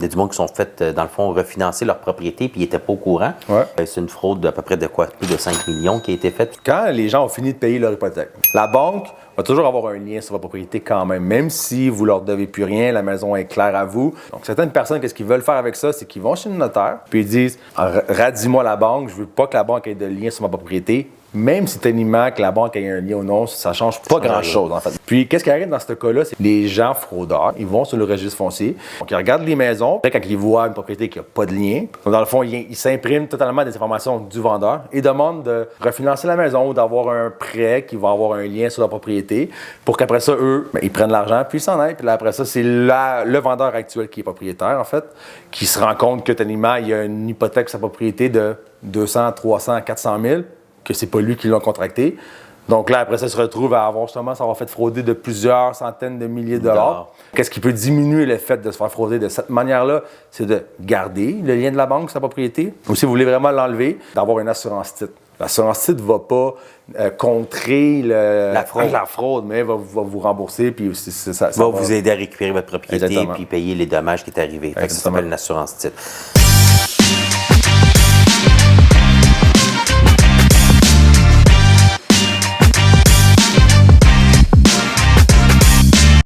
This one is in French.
Il y a du monde qui sont fait, dans le fond, refinancer leur propriété puis ils n'étaient pas au courant. Ouais. C'est une fraude d'à peu près de quoi? Plus de 5 millions qui a été faite. Quand les gens ont fini de payer leur hypothèque, la banque va toujours avoir un lien sur votre propriété quand même si vous leur devez plus rien, la maison est claire à vous. Donc, certaines personnes, qu'est-ce qu'ils veulent faire avec ça? C'est qu'ils vont chez le notaire, puis ils disent « Radis-moi la banque, je veux pas que la banque ait de lien sur ma propriété. » Même si techniquement que la banque ait un lien ou non, ça change pas grand-chose en fait. Puis qu'est-ce qui arrive dans ce cas-là, c'est que les gens fraudeurs, ils vont sur le registre foncier, donc ils regardent les maisons, après quand ils voient une propriété qui n'a pas de lien, donc dans le fond, ils s'impriment totalement des informations du vendeur et demandent de refinancer la maison ou d'avoir un prêt qui va avoir un lien sur la propriété pour qu'après ça, eux, ils prennent l'argent puis ils s'en aillent. Puis là, après ça, c'est le vendeur actuel qui est propriétaire en fait, qui se rend compte que techniquement, il y a une hypothèque sur sa propriété de 200, 300, 400 000, que c'est pas lui qui l'a contracté. Donc là, après ça, il se retrouve à avoir justement s'avoir fait frauder de plusieurs centaines de milliers de dollars. Qu'est-ce qui peut diminuer le fait de se faire frauder de cette manière-là? C'est de garder le lien de la banque sur sa propriété. Ou si vous voulez vraiment l'enlever, d'avoir une assurance titre. L'assurance titre ne va pas contrer la fraude, mais va vous rembourser. Puis ça va vous aider à récupérer votre propriété et puis payer les dommages qui est arrivé. Ça s'appelle une assurance titre.